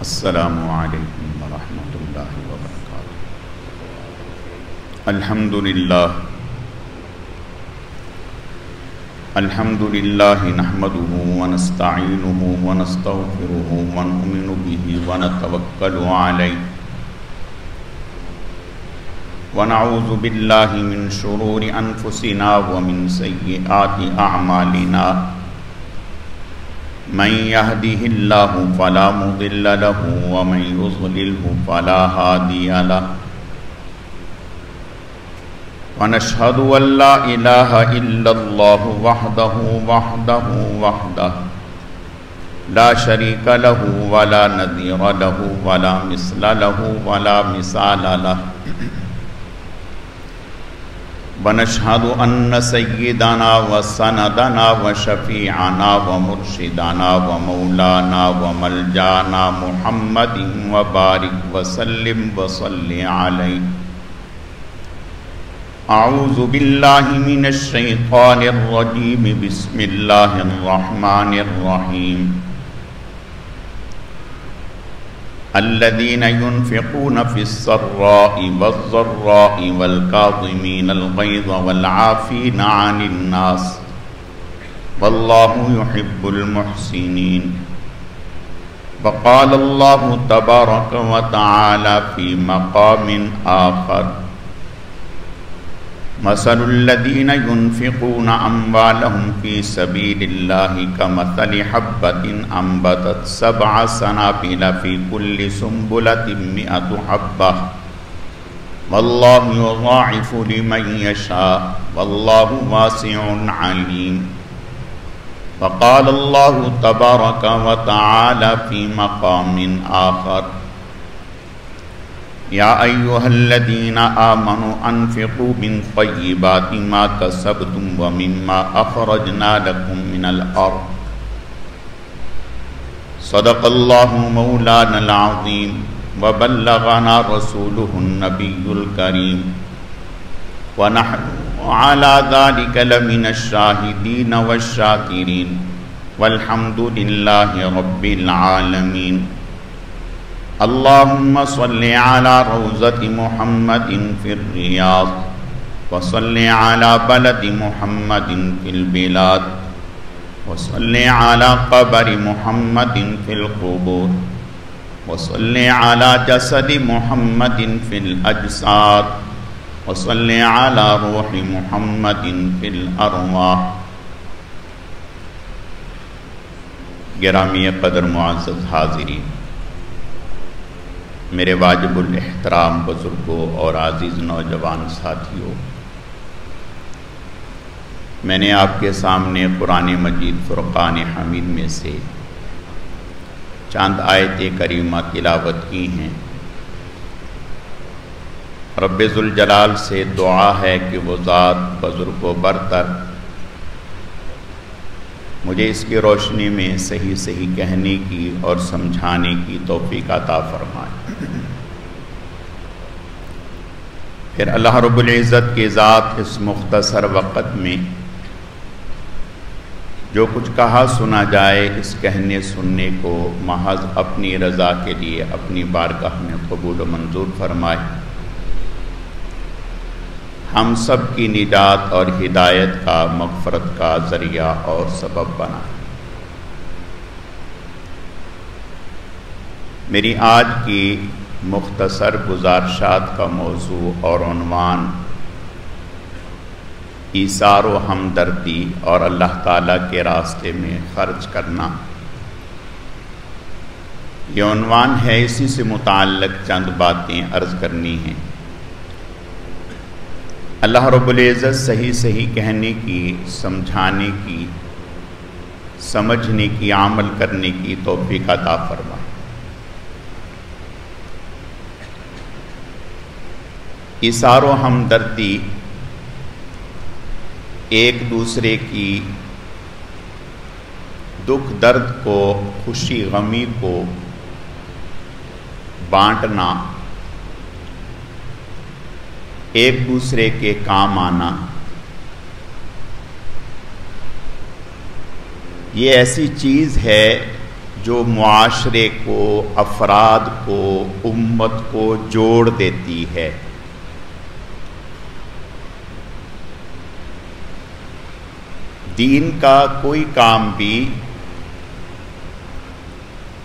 السلام علیکم ورحمۃ اللہ وبرکاتہ۔ الحمد للہ نحمده ونستعینه ونستغفره ونؤمن به ونتوکل علیہ ونعوذ باللہ من شرور انفسنا ومن سیئات اعمالنا، من يهده الله فلا مضل له ومن يضلله فلا هادي له، ونشهد أن لا إله إلا الله وحده لا شريك له ولا نظير له ولا مثل له ولا مثال له، ونشهد أن سيدنا وسندنا وشفيعنا ومرشدنا ومولانا وملجانا محمد وبارك وسلم وصل عليه۔ أعوذ بالله من الشيطان الرجيم، بسم الله الرحمن الرحيم۔ الذين ينفقون في السراء والضراء والكاظمين الغيظ والعافين عن الناس والله يحب المحسنين۔ وقال الله تبارك وتعالى في مقام آخر: مثل الذين ينفقون أموالهم في سبيل الله كمثل حبة أنبتت 7 سنابل في كل سنبلة 100 حبة والله يضاعف لمن يشاء والله واسع عليم۔ وقال الله تبارك وتعالى في مقام آخر: يا أيها الذين آمنوا أنفقوا من طيبات ما كسبتم ومما أخرجنا لكم من الأرض، صدق الله مولانا العظيم وبلغنا رسوله النبي الكريم، ونحن على ذلك لمن الشاهدين والشاكرين، والحمد لله رب العالمين۔ اللهم صل على روضة محمد في الرياض، وصل على بلد محمد في البلاد، وصل على قبر محمد في القبور، وصل على جسد محمد في الأجساد، وصل على روح محمد في الأرواح۔ گرامی قدر معزز حاضرین، میرے واجب الاحترام بزرگوں اور عزیز نوجوان ساتھیوں، میں نے آپ کے سامنے قرآن مجید فرقان حمید میں سے چند آیت کریمہ تلاوت کی ہیں۔ رب ذوالجلال سے دعا ہے کہ وہ ذات بزرگ و برتر مجھے اس کی روشنی میں صحیح صحیح کہنے کی اور سمجھانے کی توفیق عطا فرمائے۔ پھر اللہ رب العزت کی ذات اس مختصر وقت میں جو کچھ کہا سنا جائے، اس کہنے سننے کو محض اپنی رضا کے لیے اپنی بارگاہ میں قبول و منظور فرمائے، ہم سب کی نجات اور ہدایت کا، مغفرت کا ذریعہ اور سبب بنائے۔ میری آج کی مختصر گزارشات کا موضوع اور عنوان ایثار و ہمدردی اور اللہ تعالیٰ کے راستے میں خرچ کرنا، یہ عنوان ہے۔ اسی سے متعلق چند باتیں عرض کرنی ہیں۔ اللہ رب العزت صحیح صحیح کہنے کی، سمجھانے کی، سمجھنے کی، عمل کرنے کی توفیق عطا فرمائے۔ ایثار و ہمدردی ایک دوسرے کی دکھ درد کو، خوشی غمی کو بانٹنا، ایک دوسرے کے کام آنا، یہ ایسی چیز ہے جو معاشرے کو، افراد کو، امت کو جوڑ دیتی ہے۔ دین کا کوئی کام بھی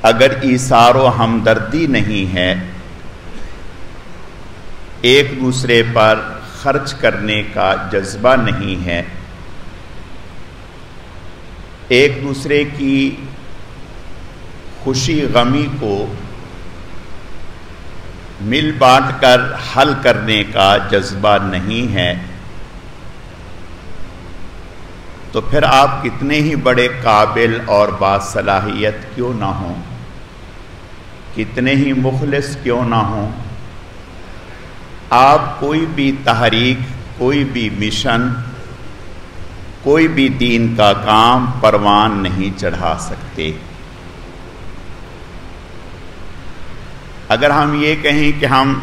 اگر ایثار و ہمدردی نہیں ہے، ایک دوسرے پر خرچ کرنے کا جذبہ نہیں ہے، ایک دوسرے کی خوشی غمی کو مل بانٹ کر حل کرنے کا جذبہ نہیں ہے، تو پھر آپ کتنے ہی بڑے قابل اور باصلاحیت کیوں نہ ہوں، کتنے ہی مخلص کیوں نہ ہوں، آپ کوئی بھی تحریک، کوئی بھی مشن، کوئی بھی دین کا کام پروان نہیں چڑھا سکتے۔ اگر ہم یہ کہیں کہ ہم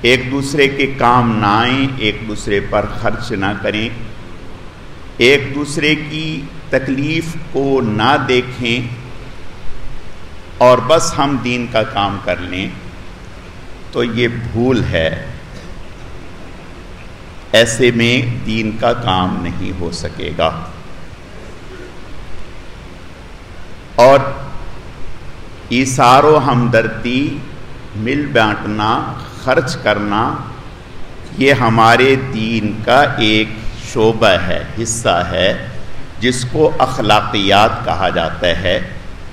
ایک دوسرے کے کام نہ آئیں، ایک دوسرے پر خرچ نہ کریں، ایک دوسرے کی تکلیف کو نہ دیکھیں اور بس ہم دین کا کام کر لیں، تو یہ بھول ہے۔ ایسے میں دین کا کام نہیں ہو سکے گا۔ اور ایثار و ہمدردی، مل بانٹنا، خرچ کرنا، یہ ہمارے دین کا ایک شعبہ ہے، حصہ ہے، جس کو اخلاقیات کہا جاتا ہے۔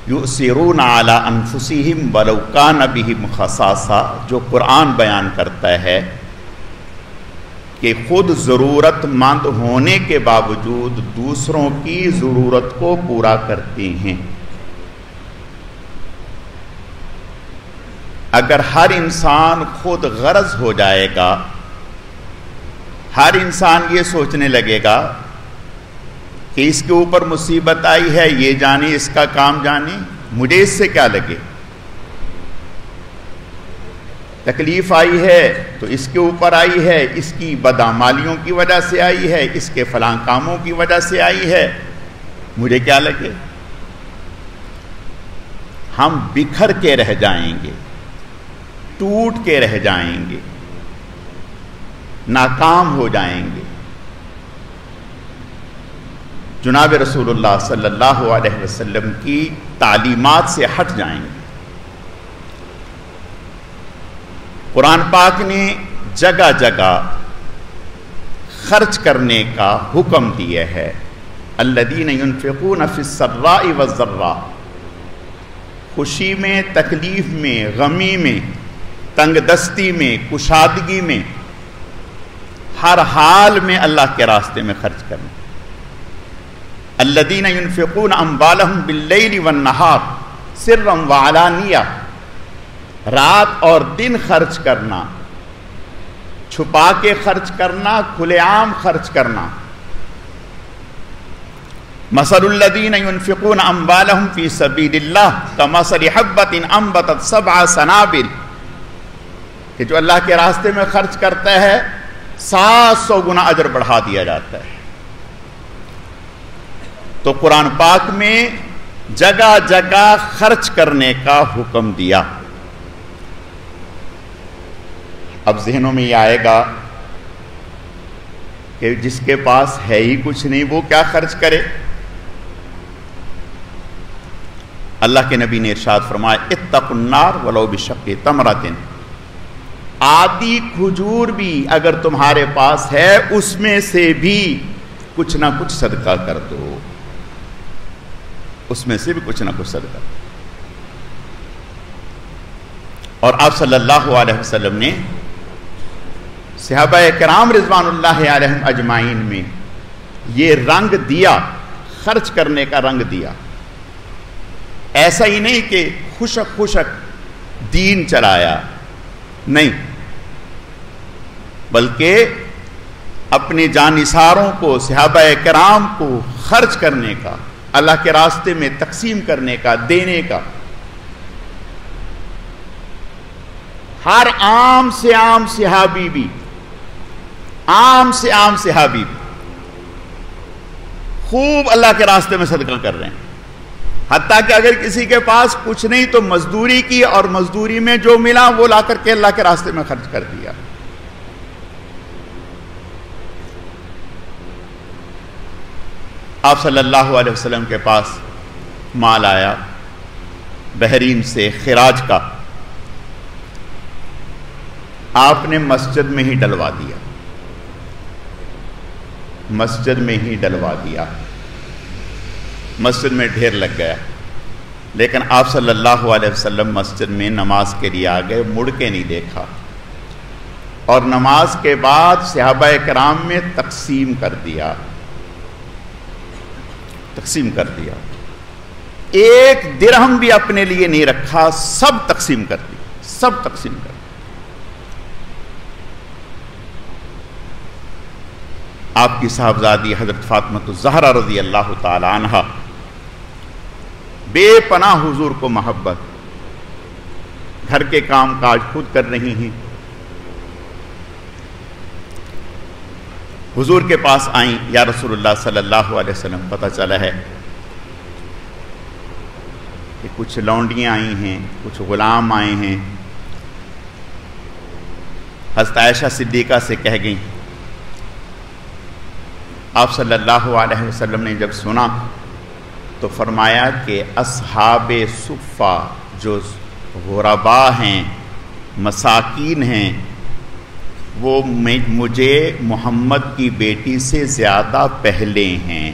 یؤثرون علی انفسہم ولو کان بہم خصاصہ، جو قرآن بیان کرتا ہے کہ خود ضرورت مند ہونے کے باوجود دوسروں کی ضرورت کو پورا کرتے ہیں۔ اگر ہر انسان خود غرض ہو جائے گا، ہر انسان یہ سوچنے لگے گا کہ اس کے اوپر مصیبت آئی ہے، یہ جانے، اس کا کام جانے، مجھے اس سے کیا لگے، تکلیف آئی ہے تو اس کے اوپر آئی ہے، اس کی بدعمالیوں کی وجہ سے آئی ہے، اس کے فلاں کاموں کی وجہ سے آئی ہے، مجھے کیا لگے۔ ہم بکھر کے رہ جائیں گے، ٹوٹ کے رہ جائیں گے، ناکام ہو جائیں گے، جناب رسول اللہ صلی اللہ علیہ وسلم کی تعلیمات سے ہٹ جائیں گے۔ قرآن پاک نے جگہ جگہ خرچ کرنے کا حکم دیا ہے۔ الذین ينفقون فی السراء والضراء، خوشی میں، تکلیف میں، غمی میں، تنگ دستی میں، کشادگی میں، ہر حال میں اللہ کے راستے میں خرچ کرنا۔ الذین ينفقون اموالهم باللیل والنہار سرا وعلانیہ، رات اور دن خرچ کرنا، چھپا کے خرچ کرنا، کھلے عام خرچ کرنا۔ مثل الذین ينفقون اموالهم فی سبیل اللہ کمثل حبۃ انبتت 7 سنابل، کہ جو اللہ کے راستے میں خرچ کرتا ہے 700 گنا اجر بڑھا دیا جاتا ہے۔ تو قرآن پاک میں جگہ جگہ خرچ کرنے کا حکم دیا۔ اب ذہنوں میں یہ آئے گا کہ جس کے پاس ہے ہی کچھ نہیں وہ کیا خرچ کرے؟ اللہ کے نبی نے ارشاد فرمایا اتقوا النار ولو بشق تمرۃ، آدھی کھجور بھی اگر تمہارے پاس ہے اس میں سے بھی کچھ نہ کچھ صدقہ کر دو، اس میں سے بھی کچھ نہ کچھ صدقہ۔ اور آپ صلی اللہ علیہ وسلم نے صحابہ کرام رضوان اللہ علیہم اجمعین میں یہ رنگ دیا، خرچ کرنے کا رنگ دیا۔ ایسا ہی نہیں کہ خوشک خوشک دین چلایا، نہیں، بلکہ اپنے جانثاروں کو، صحابہ کرام کو خرچ کرنے کا، اللہ کے راستے میں تقسیم کرنے کا، دینے کا۔ ہر عام سے عام صحابی بھی، عام سے عام صحابی بھی خوب اللہ کے راستے میں صدقہ کر رہے ہیں۔ حتیٰ کہ اگر کسی کے پاس کچھ نہیں تو مزدوری کی اور مزدوری میں جو ملا وہ لا کر کے اللہ کے راستے میں خرچ کر دیا. آپ صلی اللہ علیہ وسلم کے پاس مال آیا بحرین سے خراج کا. آپ نے مسجد میں ہی ڈلوا دیا. مسجد میں ہی ڈلوا دیا. مسجد میں ڈھیر لگ گیا. لیکن آپ صلی اللہ علیہ وسلم مسجد میں نماز کے لیے آ گئے, مڑ کے نہیں دیکھا, اور نماز کے بعد صحابہ کرام میں تقسیم کر دیا. تقسیم کر دیا. ایک درہم بھی اپنے لیے نہیں رکھا, سب تقسیم کر دی. سب تقسیم کر دی. آپ کی صاحبزادی حضرت فاطمہ الزہرا رضی اللہ تعالی عنہا بے پناہ حضور کو محبت, گھر کے کام کاج خود کر رہی ہیں. حضور کے پاس آئیں, یا رسول اللہ صلی اللہ علیہ وسلم پتہ چلا ہے کہ کچھ لونڈیاں آئی ہیں, کچھ غلام آئے ہیں. حضرت عائشہ صدیقہ سے کہہ گئیں. آپ صلی اللہ علیہ وسلم نے جب سنا تو فرمایا کہ اصحاب صفہ جو غربا ہیں, مساکین ہیں, وہ مجھے محمد کی بیٹی سے زیادہ پہلے ہیں.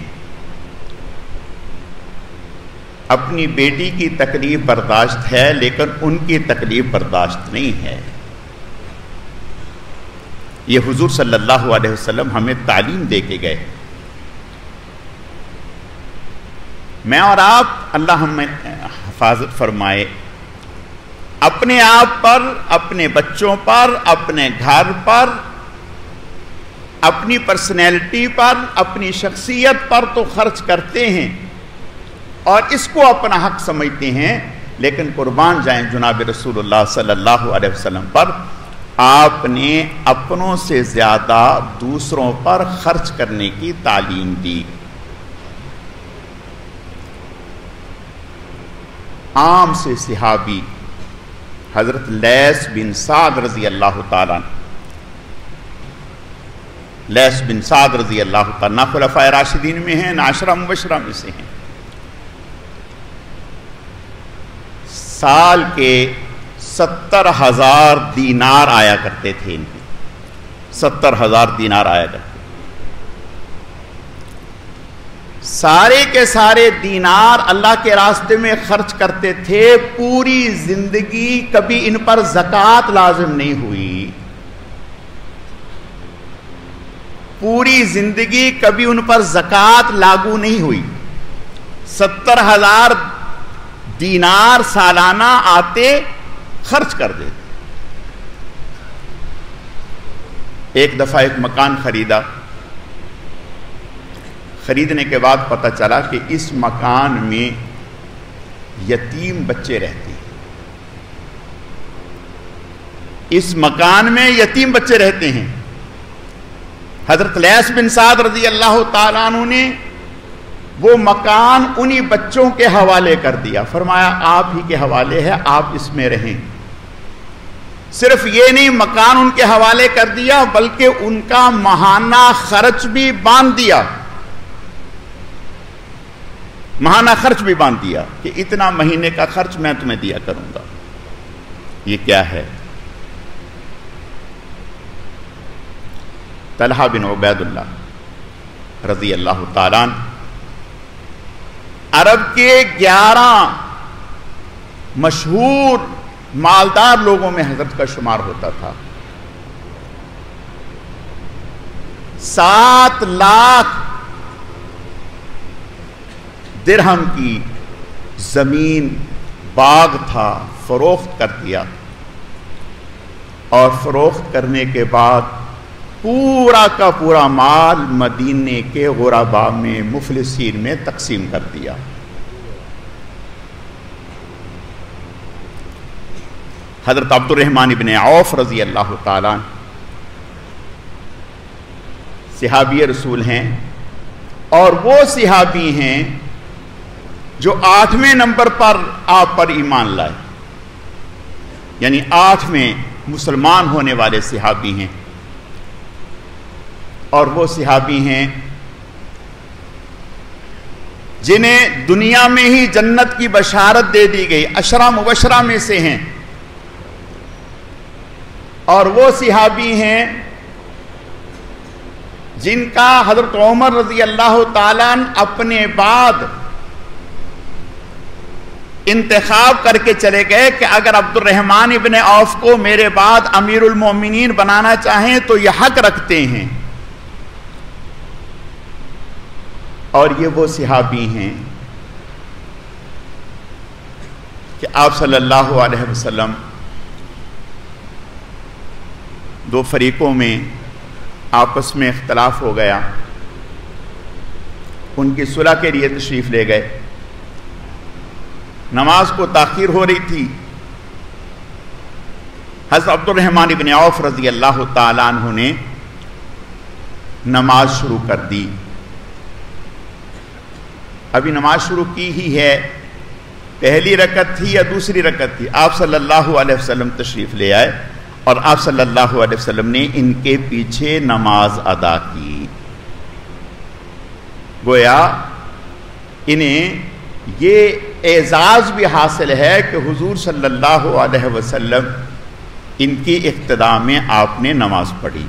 اپنی بیٹی کی تکلیف برداشت ہے لیکن ان کی تکلیف برداشت نہیں ہے. یہ حضور صلی اللہ علیہ وسلم ہمیں تعلیم دے کے گئے. میں اور آپ, اللہ ہمیں حفاظت فرمائے, اپنے آپ پر, اپنے بچوں پر, اپنے گھر پر, اپنی پرسنالٹی پر, اپنی شخصیت پر تو خرچ کرتے ہیں اور اس کو اپنا حق سمجھتے ہیں, لیکن قربان جائیں جناب رسول اللہ صلی اللہ علیہ وسلم پر, آپ نے اپنوں سے زیادہ دوسروں پر خرچ کرنے کی تعلیم دی. عام سے صحابی حضرت لیث بن سعد رضی اللہ تعالیٰ, لیث بن سعد رضی اللہ تعالیٰ نہ خلفائے راشدین میں ہیں, نہ عشرہ مبشرہ میں سے ہیں. سال کے 70,000 دینار آیا کرتے تھے ان کے, 70,000 دینار آیا کرتے. سارے کے سارے دینار اللہ کے راستے میں خرچ کرتے تھے. پوری زندگی کبھی ان پر زکوٰۃ لازم نہیں ہوئی. پوری زندگی کبھی ان پر زکوٰۃ لاگو نہیں ہوئی. 70,000 دینار سالانہ آتے, خرچ کر دیتے. ایک دفعہ ایک مکان خریدا. خریدنے کے بعد پتہ چلا کہ اس مکان میں یتیم بچے رہتے ہیں. اس مکان میں یتیم بچے رہتے ہیں. حضرت لیث بن سعد رضی اللہ تعالیٰ عنہ نے وہ مکان انہی بچوں کے حوالے کر دیا. فرمایا آپ ہی کے حوالے ہے, آپ اس میں رہیں. صرف یہ نہیں, مکان ان کے حوالے کر دیا بلکہ ان کا ماہانہ خرچ بھی باندھ دیا. ماہانہ خرچ بھی باندھ دیا کہ اتنا مہینے کا خرچ میں تمہیں دیا کروں گا. یہ کیا ہے؟ طلحہ بن عبید اللہ رضی اللہ تعالیٰ عنہ عرب کے 11 مشہور مالدار لوگوں میں حضرت کا شمار ہوتا تھا. 7 لاکھ درہم کی زمین, باغ تھا, فروخت کر دیا, اور فروخت کرنے کے بعد پورا کا پورا مال مدینے کے غرباء میں, مفلسین میں تقسیم کر دیا. حضرت عبد الرحمن بن عوف رضی اللہ تعالیٰ صحابی رسول ہیں, اور وہ صحابی ہیں جو 8ویں نمبر پر آپ پر ایمان لائے، یعنی 8ویں مسلمان ہونے والے صحابی ہیں، اور وہ صحابی ہیں جنہیں دنیا میں ہی جنت کی بشارت دے دی گئی، 10 مبشرہ میں سے ہیں، اور وہ صحابی ہیں جن کا حضرت عمر رضی اللہ تعالیٰ اپنے بعد انتخاب کر کے چلے گئے کہ اگر عبد الرحمن ابن عوف کو میرے بعد امیر المومنین بنانا چاہیں تو یہ حق رکھتے ہیں۔ اور یہ وہ صحابی ہیں کہ آپ صلی اللہ علیہ وسلم 2 فریقوں میں آپس میں اختلاف ہو گیا، ان کی صلح کے لیے تشریف لے گئے، نماز کو تاخیر ہو رہی تھی، حضرت عبد الرحمن ابن عوف رضی اللہ تعالیٰ عنہ نے نماز شروع کر دی۔ ابھی نماز شروع کی ہی ہے، پہلی رکعت تھی یا دوسری رکعت تھی، آپ صلی اللہ علیہ وسلم تشریف لے آئے اور آپ صلی اللہ علیہ وسلم نے ان کے پیچھے نماز ادا کی۔ گویا انہیں یہ اعزاز بھی حاصل ہے کہ حضور صلی اللہ علیہ وسلم ان کی اقتداء میں آپ نے نماز پڑھی۔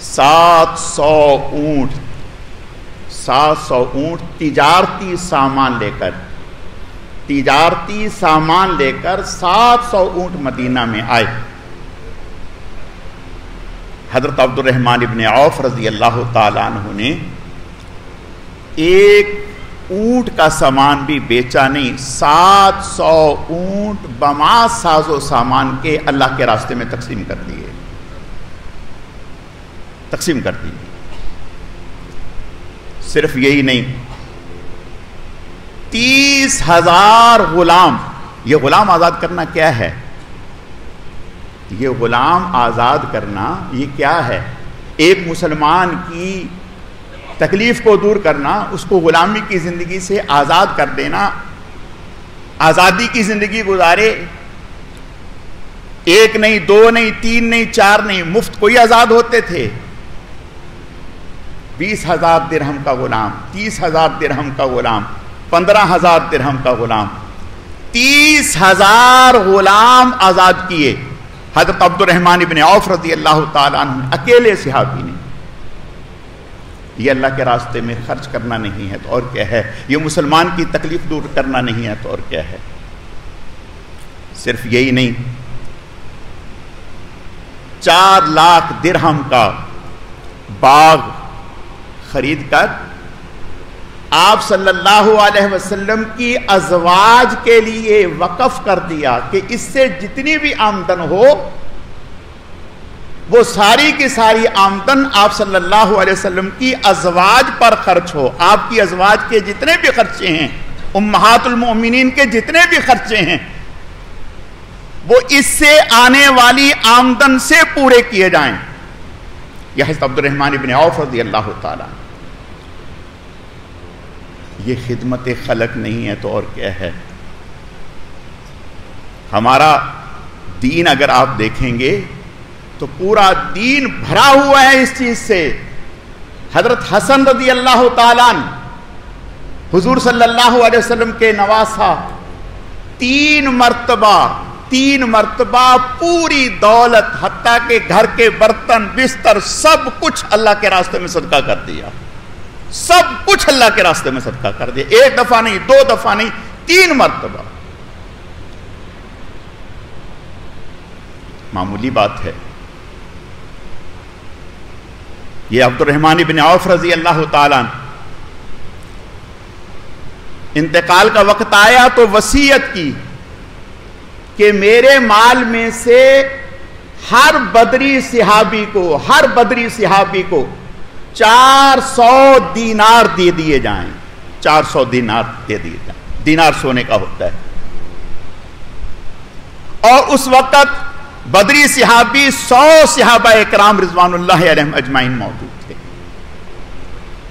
700 اونٹ تجارتی سامان لے کر 700 اونٹ مدینہ میں آئے۔ حضرت عبد الرحمن ابن عوف رضی اللہ تعالیٰ عنہ نے ایک اونٹ کا سامان بھی بیچا نہیں، 700 اونٹ بما ساز و سامان کے اللہ کے راستے میں تقسیم کر دیے۔ صرف یہی نہیں، 30,000 غلام۔ یہ غلام آزاد کرنا کیا ہے؟ یہ غلام آزاد کرنا یہ کیا ہے؟ ایک مسلمان کی تکلیف کو دور کرنا، اس کو غلامی کی زندگی سے آزاد کر دینا، آزادی کی زندگی گزارے، 1 نہیں 2 نہیں 3 نہیں 4 نہیں، مفت کوئی آزاد ہوتے تھے۔ 20,000 درہم کا غلام، 30,000 درہم کا غلام، 15,000 درہم کا غلام، 30,000 غلام آزاد کیے حضرت عبد الرحمن ابن عوف رضی اللہ تعالیٰ عنہ، اکیلے صحابی نے۔ یہ اللہ کے راستے میں خرچ کرنا نہیں ہے تو اور کیا ہے؟ یہ مسلمان کی تکلیف دور کرنا نہیں ہے تو اور کیا ہے؟ صرف یہی نہیں، 4 لاکھ درہم کا باغ خرید کر آپ صلی اللہ علیہ وسلم کی ازواج کے لیے وقف کر دیا کہ اس سے جتنی بھی آمدن ہو وہ ساری کی ساری آمدن آپ صلی اللہ علیہ وسلم کی ازواج پر خرچ ہو۔ آپ کی ازواج کے جتنے بھی خرچے ہیں، امہات المؤمنین کے جتنے بھی خرچے ہیں، وہ اس سے آنے والی آمدن سے پورے کیے جائیں۔ یہ حضرت عبد الرحمن ابن عوف رضی اللہ تعالیٰ، یہ خدمت خلق نہیں ہے تو اور کیا ہے؟ ہمارا دین اگر آپ دیکھیں گے تو پورا دین بھرا ہوا ہے اس چیز سے۔ حضرت حسن رضی اللہ تعالیٰ حضور صلی اللہ علیہ وسلم کے نواسا، 3 مرتبہ پوری دولت حتیٰ کہ گھر کے برتن بستر سب کچھ اللہ کے راستے میں صدقہ کر دیا، سب کچھ اللہ کے راستے میں صدقہ کر دیا، 1 دفعہ نہیں 2 دفعہ نہیں 3 مرتبہ۔ معمولی بات ہے؟ یہ عبد الرحمن بن عوف رضی اللہ تعالیٰ انتقال کا وقت آیا تو وصیت کی کہ میرے مال میں سے ہر بدری صحابی کو 400 دینار دے دیے جائیں، 400 دینار دے دیے جائیں۔ دینار سونے کا ہوتا ہے، اور اس وقت بدری صحابی 100 صحابہ اکرام رضوان اللہ علیہم اجمعین موجود تھے۔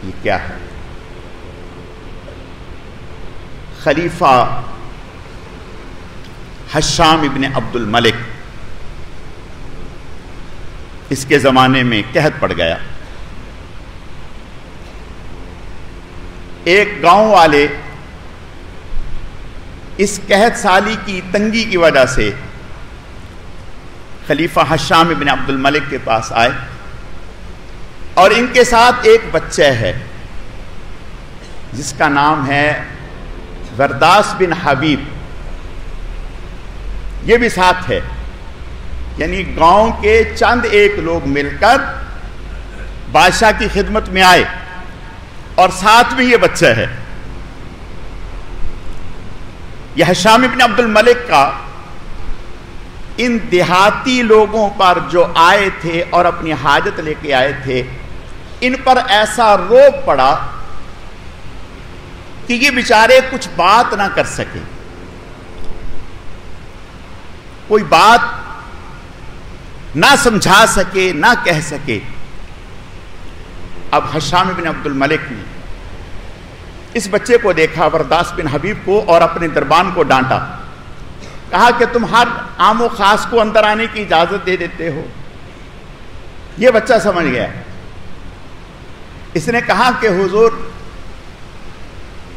یہ کیا ہے؟ خلیفہ حشام ابن عبد الملک، اس کے زمانے میں قحط پڑ گیا. ایک گاؤں والے اس قحط سالی کی تنگی کی وجہ سے خلیفہ حشام ابن عبد الملک کے پاس آئے، اور ان کے ساتھ ایک بچہ ہے جس کا نام ہے ورداس بن حبیب. یہ بھی ساتھ ہے، یعنی گاؤں کے چند ایک لوگ مل کر بادشاہ کی خدمت میں آئے، اور ساتھ میں یہ بچہ ہے. یہ حشام ابن عبد الملک کا ان دیہاتی لوگوں پر جو آئے تھے اور اپنی حاجت لے کے آئے تھے، ان پر ایسا روب پڑا کہ یہ بیچارے کچھ بات نہ کر سکے، کوئی بات نہ سمجھا سکے، نہ کہہ سکے. اب حشام بن عبد الملک نے اس بچے کو دیکھا، ورداس بن حبیب کو، اور اپنے دربان کو ڈانٹا. کہا کہ تم ہر عام و خاص کو اندر آنے کی اجازت دے دیتے ہو. یہ بچہ سمجھ گیا. اس نے کہا کہ حضور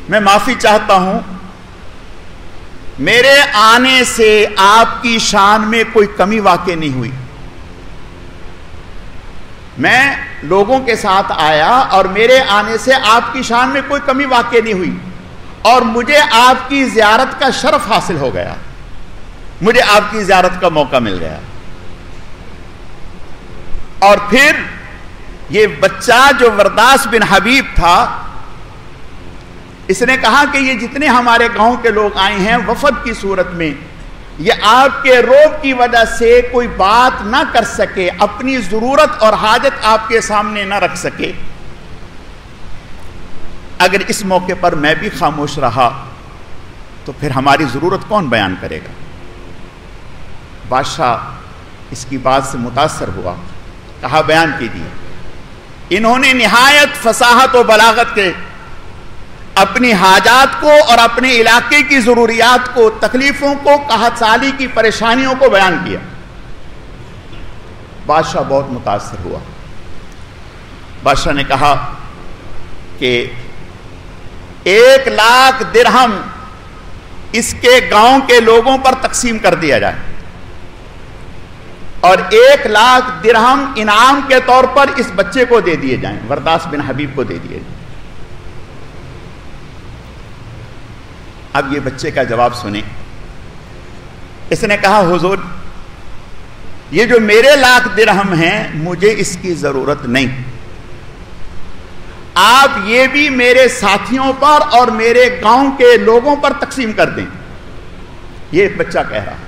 میں معافی چاہتا ہوں، میرے آنے سے آپ کی شان میں کوئی کمی واقع نہیں ہوئی. میں لوگوں کے ساتھ آیا اور میرے آنے سے آپ کی شان میں کوئی کمی واقع نہیں ہوئی، اور مجھے آپ کی زیارت کا شرف حاصل ہو گیا، مجھے آپ کی زیارت کا موقع مل گیا. اور پھر یہ بچہ جو ورداس بن حبیب تھا، اس نے کہا کہ یہ جتنے ہمارے گاؤں کے لوگ آئے ہیں وفد کی صورت میں، یہ آپ کے روب کی وجہ سے کوئی بات نہ کر سکے، اپنی ضرورت اور حاجت آپ کے سامنے نہ رکھ سکے. اگر اس موقع پر میں بھی خاموش رہا تو پھر ہماری ضرورت کون بیان کرے گا؟ بادشاہ اس کی بات سے متاثر ہوا، کہا بیان کیجیے. انہوں نے نہایت فصاحت و بلاغت کے اپنی حاجات کو اور اپنے علاقے کی ضروریات کو، تکلیفوں کو، قحط سالی کی پریشانیوں کو بیان کیا. بادشاہ بہت متاثر ہوا. بادشاہ نے کہا کہ 1,00,000 درہم اس کے گاؤں کے لوگوں پر تقسیم کر دیا جائے، اور 1,00,000 درہم انعام کے طور پر اس بچے کو دے دیے جائیں، ورداس بن حبیب کو دے دیے جائیں. اب یہ بچے کا جواب سنیں. اس نے کہا حضور یہ جو میرے 1,00,000 درہم ہیں مجھے اس کی ضرورت نہیں، آپ یہ بھی میرے ساتھیوں پر اور میرے گاؤں کے لوگوں پر تقسیم کر دیں. یہ بچہ کہہ رہا.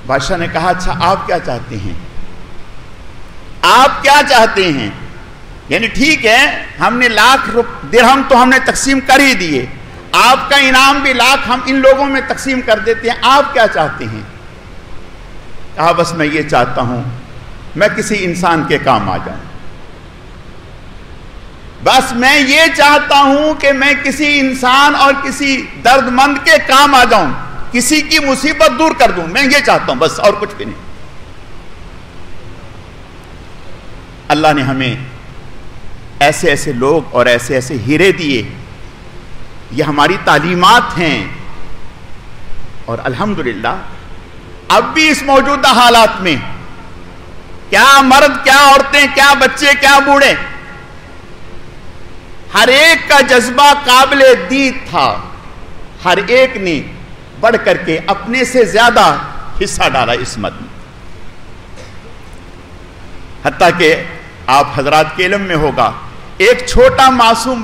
بادشاہ نے کہا اچھا آپ کیا چاہتے ہیں؟ آپ کیا چاہتے ہیں؟ یعنی ٹھیک ہے ہم نے 1,00,000 درہم تو ہم نے تقسیم کر ہی دیے، آپ کا انعام بھی 1,00,000 ہم ان لوگوں میں تقسیم کر دیتے ہیں، آپ کیا چاہتے ہیں؟ کہا بس میں یہ چاہتا ہوں میں کسی انسان کے کام آ جاؤں، بس میں یہ چاہتا ہوں کہ میں کسی انسان اور کسی درد مند کے کام آ جاؤں، کسی کی مصیبت دور کر دوں، میں یہ چاہتا ہوں بس، اور کچھ بھی نہیں. اللہ نے ہمیں ایسے ایسے لوگ اور ایسے ایسے ہیرے دیے، یہ ہماری تعلیمات ہیں. اور الحمدللہ اب بھی اس موجودہ حالات میں کیا مرد، کیا عورتیں، کیا بچے، کیا بوڑھے، ہر ایک کا جذبہ قابل دید تھا. ہر ایک نے بڑھ کر کے اپنے سے زیادہ حصہ ڈالا اس مد میں. حتیٰ کہ آپ حضرات کے علم میں ہوگا ایک چھوٹا معصوم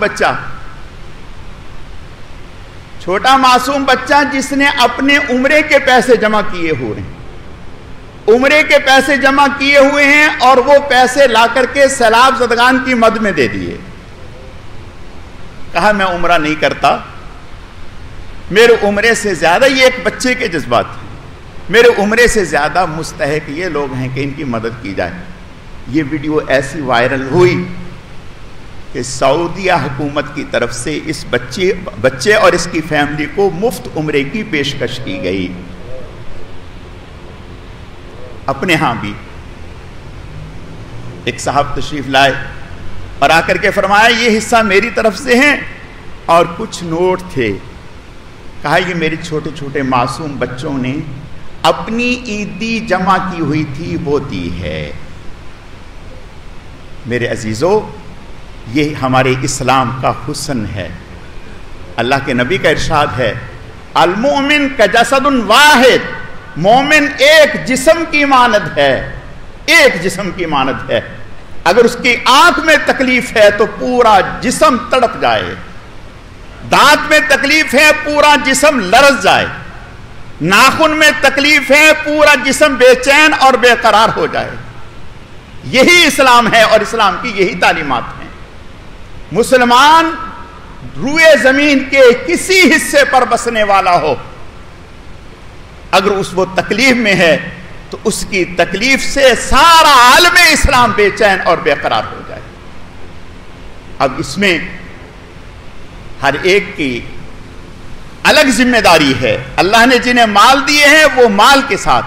بچہ جس نے اپنے عمرے کے پیسے جمع کیے ہوئے ہیں، عمرے کے پیسے جمع کیے ہوئے ہیں، اور وہ پیسے لا کر کے سیلاب زدگان کی مد میں دے دیے. کہا میں عمرہ نہیں کرتا، میرے عمرے سے زیادہ، یہ ایک بچے کے جذبات ہیں، میرے عمرے سے زیادہ مستحق یہ لوگ ہیں کہ ان کی مدد کی جائے. یہ ویڈیو ایسی وائرل ہوئی کہ سعودیہ حکومت کی طرف سے اس بچے اور اس کی فیملی کو مفت عمرے کی پیشکش کی گئی. اپنے ہاں بھی ایک صاحب تشریف لائے اور آ کر کے فرمایا یہ حصہ میری طرف سے ہیں اور کچھ نوٹ تھے. کہا یہ میرے چھوٹے چھوٹے معصوم بچوں نے اپنی عیدی جمع کی ہوئی تھی وہ دی ہے. میرے عزیزو، یہ ہمارے اسلام کا حسن ہے. اللہ کے نبی کا ارشاد ہے المؤمن کجسد واحد، مومن ایک جسم کی مانند ہے، ایک جسم کی مانند ہے. اگر اس کی آنکھ میں تکلیف ہے تو پورا جسم تڑپ جائے، دانت میں تکلیف ہے پورا جسم لرز جائے، ناخن میں تکلیف ہے پورا جسم بے چین اور بے قرار ہو جائے. یہی اسلام ہے اور اسلام کی یہی تعلیمات ہیں. مسلمان روئے زمین کے کسی حصے پر بسنے والا ہو، اگر اس وہ تکلیف میں ہے تو اس کی تکلیف سے سارا عالم اسلام بے چین اور بے قرار ہو جائے. اب اس میں ہر ایک کی الگ ذمہ داری ہے. اللہ نے جنہیں مال دیے ہیں وہ مال کے ساتھ،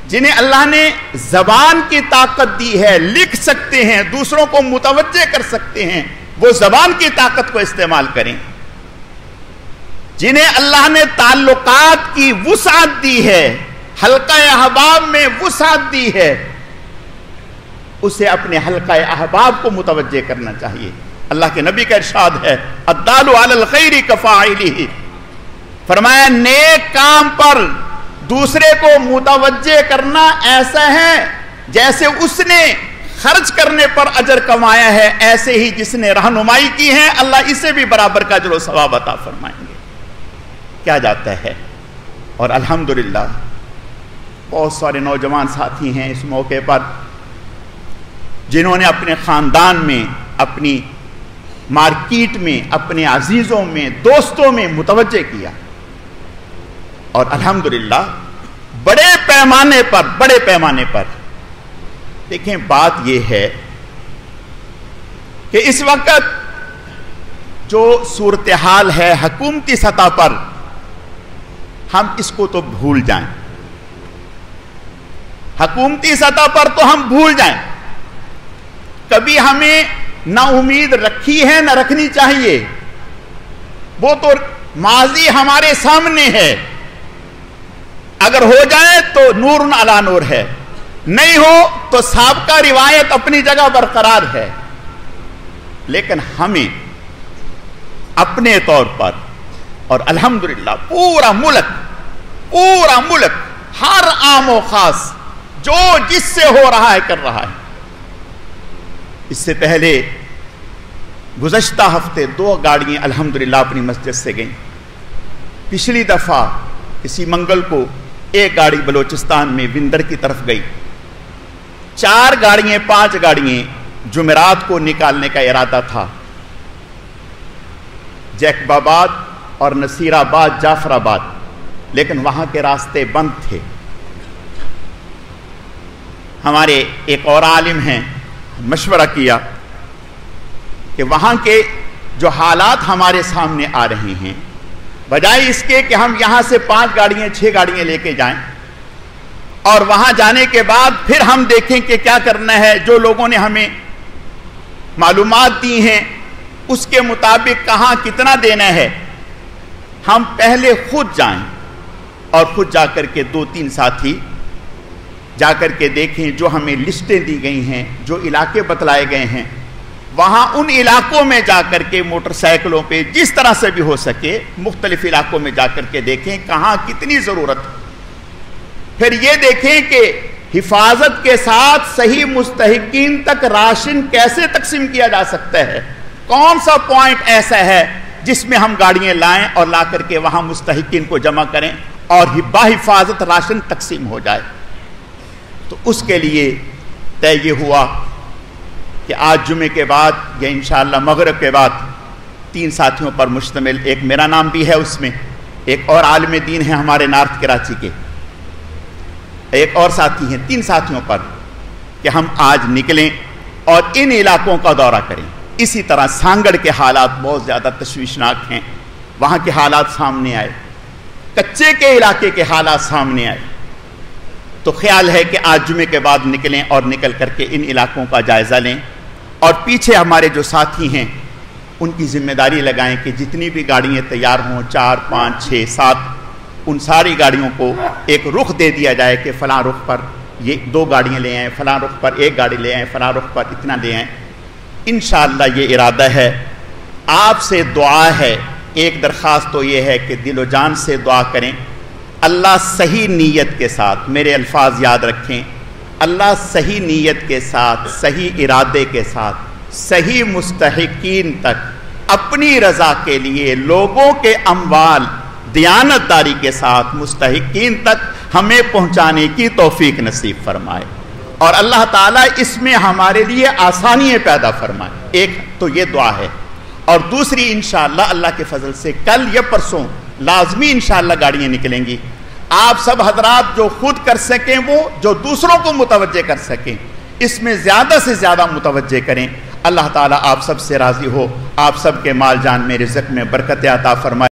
جنہیں اللہ نے زبان کی طاقت دی ہے، لکھ سکتے ہیں، دوسروں کو متوجہ کر سکتے ہیں، وہ زبان کی طاقت کو استعمال کریں. جنہیں اللہ نے تعلقات کی وسعت دی ہے، حلقہ احباب میں وسعت دی ہے، اسے اپنے حلقہ احباب کو متوجہ کرنا چاہیے. اللہ کے نبی کا ارشاد ہے الدال علی الخیر کفاعلہ، فرمایا نیک کام پر دوسرے کو متوجہ کرنا ایسا ہے جیسے اس نے خرچ کرنے پر اجر کمایا ہے، ایسے ہی جس نے رہنمائی کی ہے اللہ اسے بھی برابر کا اجر و ثواب عطا فرمائیں گے. کیا جاتا ہے. اور الحمدللہ بہت سارے نوجوان ساتھی ہیں اس موقع پر جنہوں نے اپنے خاندان میں، اپنی مارکیٹ میں، اپنے عزیزوں میں، دوستوں میں متوجہ کیا. اور الحمدللہ بڑے پیمانے پر دیکھیں بات یہ ہے کہ اس وقت جو صورتحال ہے حکومتی سطح پر، ہم اس کو تو بھول جائیں. حکومتی سطح پر تو ہم بھول جائیں. کبھی ہمیں نہ امید رکھی ہے نہ رکھنی چاہیے. وہ تو ماضی ہمارے سامنے ہے. اگر ہو جائے تو نور علی نور ہے، نہیں ہو تو سابقہ روایت اپنی جگہ برقرار ہے. لیکن ہمیں اپنے طور پر، اور الحمدللہ پورا ملک ہر عام و خاص جو جس سے ہو رہا ہے کر رہا ہے. اس سے پہلے گزشتہ ہفتے 2 گاڑیاں الحمدللہ اپنی مسجد سے گئیں. پچھلی دفعہ اسی منگل کو 1 گاڑی بلوچستان میں وندر کی طرف گئی. 4 گاڑیاں 5 گاڑیاں جمعرات کو نکالنے کا ارادہ تھا. جیکب آباد اور نصیر آباد، جعفر آباد، لیکن وہاں کے راستے بند تھے. ہمارے ایک اور عالم ہیں، مشورہ کیا کہ وہاں کے جو حالات ہمارے سامنے آ رہے ہیں، بجائے اس کے کہ ہم یہاں سے 5 گاڑیاں 6 گاڑیاں لے کے جائیں اور وہاں جانے کے بعد پھر ہم دیکھیں کہ کیا کرنا ہے، جو لوگوں نے ہمیں معلومات دی ہیں اس کے مطابق کہاں کتنا دینا ہے، ہم پہلے خود جائیں اور خود جا کر کے 2-3 ساتھی جا کر کے دیکھیں جو ہمیں لسٹیں دی گئی ہیں، جو علاقے بتلائے گئے ہیں، وہاں ان علاقوں میں جا کر کے موٹر سائیکلوں پہ جس طرح سے بھی ہو سکے مختلف علاقوں میں جا کر کے دیکھیں کہاں کتنی ضرورت ہے. پھر یہ دیکھیں کہ حفاظت کے ساتھ صحیح مستحقین تک راشن کیسے تقسیم کیا جا سکتا ہے، کون سا پوائنٹ ایسا ہے جس میں ہم گاڑیاں لائیں اور لا کر کے وہاں مستحقین کو جمع کریں اور باحفاظت راشن تقسیم ہو جائے. تو اس کے لیے طے یہ ہوا کہ آج جمعے کے بعد یا انشاءاللہ مغرب کے بعد 3 ساتھیوں پر مشتمل، ایک میرا نام بھی ہے اس میں، ایک اور عالم دین ہے ہمارے نارتھ کراچی کے، ایک اور ساتھی ہیں، 3 ساتھیوں پر کہ ہم آج نکلیں اور ان علاقوں کا دورہ کریں۔ اسی طرح سانگڑ کے حالات بہت زیادہ تشویشناک ہیں، وہاں کے حالات سامنے آئے، کچے کے علاقے کے حالات سامنے آئے، تو خیال ہے کہ آج جمعے کے بعد نکلیں اور نکل کر کے ان علاقوں کا جائزہ لیں، اور پیچھے ہمارے جو ساتھی ہیں ان کی ذمہ داری لگائیں کہ جتنی بھی گاڑیاں تیار ہوں 4 5 6 7 ان ساری گاڑیوں کو ایک رخ دے دیا جائے کہ فلاں رخ پر یہ 2 گاڑیاں لے آئیں، فلاں رخ پر 1 گاڑی لے آئیں، فلاں رخ پر اتنا لے آئیں۔ انشاءاللہ یہ ارادہ ہے۔ آپ سے دعا ہے، ایک درخواست تو یہ ہے کہ دل و جان سے دعا کریں، اللہ صحیح نیت کے ساتھ، میرے الفاظ یاد رکھیں، اللہ صحیح نیت کے ساتھ، صحیح ارادے کے ساتھ، صحیح مستحقین تک اپنی رضا کے لیے لوگوں کے اموال دیانتداری کے ساتھ مستحقین تک ہمیں پہنچانے کی توفیق نصیب فرمائے، اور اللہ تعالیٰ اس میں ہمارے لیے آسانیاں پیدا فرمائے۔ ایک تو یہ دعا ہے، اور دوسری انشاءاللہ اللہ کے فضل سے کل یا پرسوں لازمی انشاءاللہ گاڑیاں نکلیں گی۔ آپ سب حضرات جو خود کر سکیں وہ جو دوسروں کو متوجہ کر سکیں، اس میں زیادہ سے زیادہ متوجہ کریں۔ اللہ تعالیٰ آپ سب سے راضی ہو، آپ سب کے مال جان میں رزق میں برکت عطا فرمائے۔